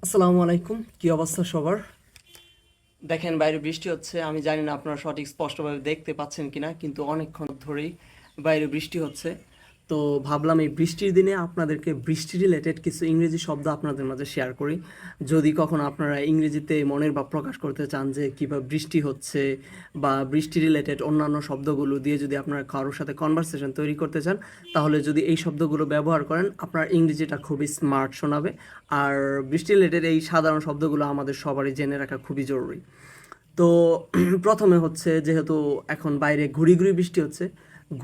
আসসালামু আলাইকুম, কি অবস্থা সবার? দেখেন বাইরে বৃষ্টি হচ্ছে। আমি জানি না আপনারা সঠিক স্পষ্টভাবে দেখতে পাচ্ছেন কিনা, কিন্তু অনেকক্ষণ ধরেই বাইরে বৃষ্টি হচ্ছে। তো ভাবলাম এই বৃষ্টির দিনে আপনাদেরকে বৃষ্টি রিলেটেড কিছু ইংরেজি শব্দ আপনাদের মাঝে শেয়ার করি। যদি কখনো আপনারা ইংরেজিতে মনের ভাব প্রকাশ করতে চান যে কীভাবে বৃষ্টি হচ্ছে, বা বৃষ্টি রিলেটেড অন্যান্য শব্দগুলো দিয়ে যদি আপনারা কারোর সাথে কনভারসেশন তৈরি করতে চান, তাহলে যদি এই শব্দগুলো ব্যবহার করেন আপনার ইংরেজিটা খুবই স্মার্ট শোনাবে। আর বৃষ্টি রিলেটেড এই সাধারণ শব্দগুলো আমাদের সবারই জেনে রাখা খুবই জরুরি। তো প্রথমে হচ্ছে, যেহেতু এখন বাইরে ঘুরি ঘুরি বৃষ্টি হচ্ছে,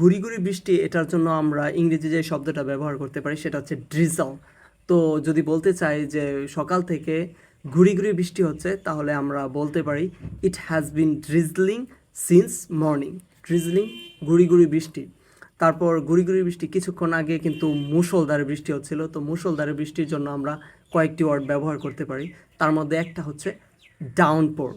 ঘুরি ঘুরি বৃষ্টি এটার জন্য আমরা ইংরেজি যে শব্দটা ব্যবহার করতে পারি সেটা হচ্ছে ড্রিজল। তো যদি বলতে চাই যে সকাল থেকে ঘুরি ঘুরি বৃষ্টি হচ্ছে, তাহলে আমরা বলতে পারি it has been drizzling since morning. Drizzling, ঘুরি ঘুরি বৃষ্টি। তারপর ঘুরি ঘুরি বৃষ্টি কিছুক্ষণ আগে কিন্তু মুষলধারে বৃষ্টি হচ্ছিল। তো মুষলধারে বৃষ্টির জন্য আমরা কয়েকটি ওয়ার্ড ব্যবহার করতে পারি। তার মধ্যে একটা হচ্ছে ডাউনপোর।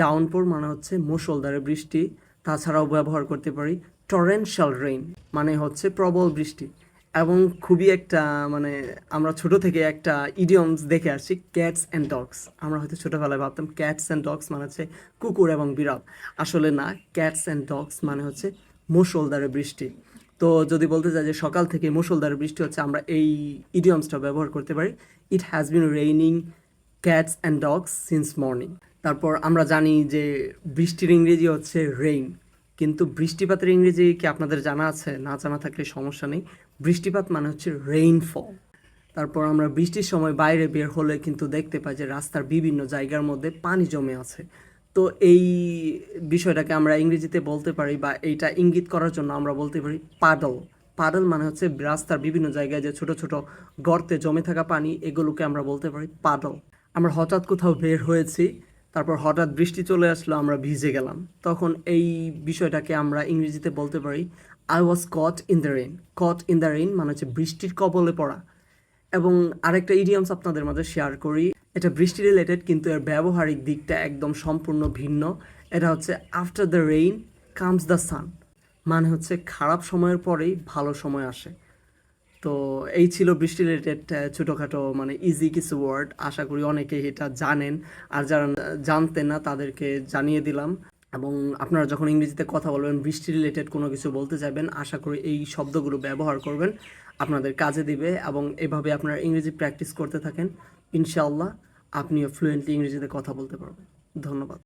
ডাউনপোর মানে হচ্ছে মুষলধারে বৃষ্টি। তাছাড়াও ব্যবহার করতে পারি টরেনশিয়াল রেইন, মানে হচ্ছে প্রবল বৃষ্টি। এবং খুবই একটা মানে আমরা ছোট থেকে একটা ইডিয়মস দেখে আসছি, ক্যাটস অ্যান্ড ডগস। আমরা হয়তো ছোটোবেলায় ভাবতাম ক্যাটস অ্যান্ড ডগস মানে হচ্ছে কুকুর এবং বিড়াল। আসলে না, ক্যাটস অ্যান্ড ডগস মানে হচ্ছে মুষলধারে বৃষ্টি। তো যদি বলতে চাই যে সকাল থেকে মুষলধারে বৃষ্টি হচ্ছে, আমরা এই ইডিয়মসটা ব্যবহার করতে পারি, it has been raining cats and dogs since morning. তারপর আমরা জানি যে বৃষ্টির ইংরেজি হচ্ছে রেইন, কিন্তু বৃষ্টিপাতের ইংরেজি কি আপনাদের জানা আছে? না জানা থাকলে সমস্যা নেই। বৃষ্টিপাত মানে হচ্ছে রেইনফল। তারপর আমরা বৃষ্টির সময় বাইরে বের হলে কিন্তু দেখতে পাই যে রাস্তার বিভিন্ন জায়গার মধ্যে পানি জমে আছে। তো এই বিষয়টাকে আমরা ইংরেজিতে বলতে পারি, বা এইটা ইঙ্গিত করার জন্য আমরা বলতে পারি পাডল। পাডল মানে হচ্ছে রাস্তার বিভিন্ন জায়গায় যে ছোট ছোট গর্তে জমে থাকা পানি, এগুলোকে আমরা বলতে পারি পাডল। আমরা হঠাৎ কোথাও বের হয়েছি, তারপর হঠাৎ বৃষ্টি চলে আসলো, আমরা ভিজে গেলাম, তখন এই বিষয়টাকে আমরা ইংরেজিতে বলতে পারি I was caught in the rain. Caught in the rain মানে হচ্ছে বৃষ্টির কবলে পড়া। এবং আরেকটা ইডিয়মস আপনাদের মাঝে শেয়ার করি, এটা বৃষ্টি রিলেটেড, কিন্তু এর ব্যবহারিক দিকটা একদম সম্পূর্ণ ভিন্ন। এটা হচ্ছে after the rain comes the sun, মানে হচ্ছে খারাপ সময়ের পরেই ভালো সময় আসে। তো এই ছিল বৃষ্টি রিলেটেড ছোটোখাটো মানে ইজি কিছু ওয়ার্ড। আশা করি অনেকেই এটা জানেন, আর যারা জানতেন না তাদেরকে জানিয়ে দিলাম। এবং আপনারা যখন ইংরেজিতে কথা বলবেন, বৃষ্টি রিলেটেড কোনো কিছু বলতে চাইবেন, আশা করি এই শব্দগুলো ব্যবহার করবেন, আপনাদের কাজে দিবে। এবং এভাবে আপনারা ইংরেজি প্র্যাকটিস করতে থাকেন, ইনশাআল্লাহ আপনিও ফ্লুয়েন্টলি ইংরেজিতে কথা বলতে পারবেন। ধন্যবাদ।